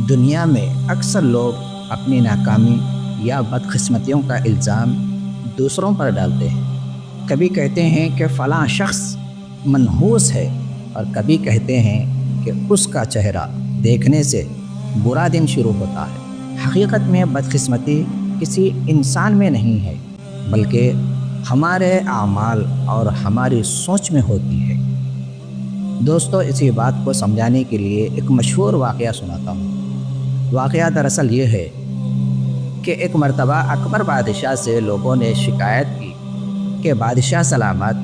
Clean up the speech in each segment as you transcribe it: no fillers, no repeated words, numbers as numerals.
دنیا میں اکثر لوگ اپنی ناکامی یا بدقسمتیوں کا الزام دوسروں پر ڈالتے ہیں۔ کبھی کہتے ہیں کہ فلاں شخص منحوس ہے، اور کبھی کہتے ہیں کہ اس کا چہرہ دیکھنے سے برا دن شروع ہوتا ہے۔ حقیقت میں بدقسمتی کسی انسان میں نہیں ہے، بلکہ ہمارے اعمال اور ہماری سوچ میں ہوتی ہے۔ دوستو، اسی بات کو سمجھانے کے لیے ایک مشہور واقعہ سناتا ہوں۔ واقعہ دراصل یہ ہے کہ ایک مرتبہ اکبر بادشاہ سے لوگوں نے شکایت کی کہ بادشاہ سلامت،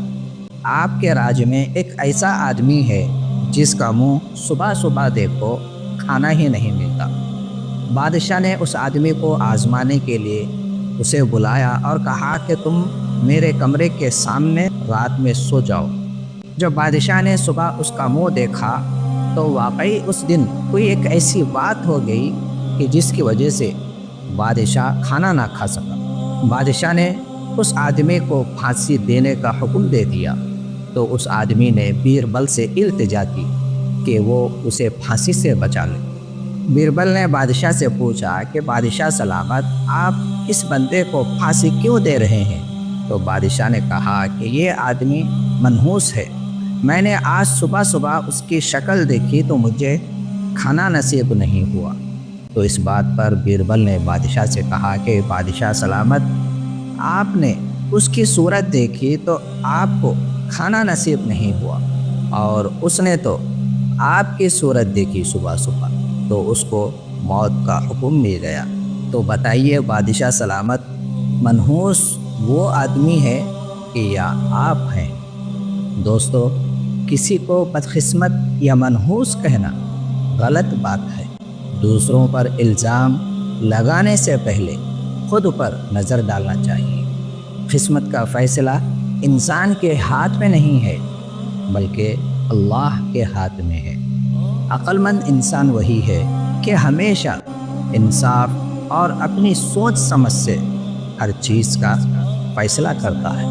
آپ کے راج میں ایک ایسا آدمی ہے جس کا منہ صبح صبح دیکھو کھانا ہی نہیں ملتا۔ بادشاہ نے اس آدمی کو آزمانے کے لیے اسے بلایا اور کہا کہ تم میرے کمرے کے سامنے رات میں سو جاؤ۔ جب بادشاہ نے صبح اس کا منہ دیکھا تو واقعی اس دن کوئی ایک ایسی بات ہو گئی کہ جس کی وجہ سے بادشاہ کھانا نہ کھا سکا۔ بادشاہ نے اس آدمی کو پھانسی دینے کا حکم دے دیا تو اس آدمی نے بیربل سے التجا کی کہ وہ اسے پھانسی سے بچا لے۔ بیربل نے بادشاہ سے پوچھا کہ بادشاہ سلامت، آپ اس بندے کو پھانسی کیوں دے رہے ہیں؟ تو بادشاہ نے کہا کہ یہ آدمی منحوس ہے، میں نے آج صبح صبح اس کی شکل دیکھی تو مجھے کھانا نصیب نہیں ہوا۔ تو اس بات پر بیربل نے بادشاہ سے کہا کہ بادشاہ سلامت، آپ نے اس کی صورت دیکھی تو آپ کو کھانا نصیب نہیں ہوا، اور اس نے تو آپ کی صورت دیکھی صبح صبح تو اس کو موت کا حکم مل گیا۔ تو بتائیے بادشاہ سلامت، منحوس وہ آدمی ہے کہ یا آپ ہیں؟ دوستو، کسی کو بدقسمت یا منحوس کہنا غلط بات ہے۔ دوسروں پر الزام لگانے سے پہلے خود پر نظر ڈالنا چاہیے۔ قسمت کا فیصلہ انسان کے ہاتھ میں نہیں ہے، بلکہ اللہ کے ہاتھ میں ہے۔ عقل مند انسان وہی ہے کہ ہمیشہ انصاف اور اپنی سوچ سمجھ سے ہر چیز کا فیصلہ کرتا ہے۔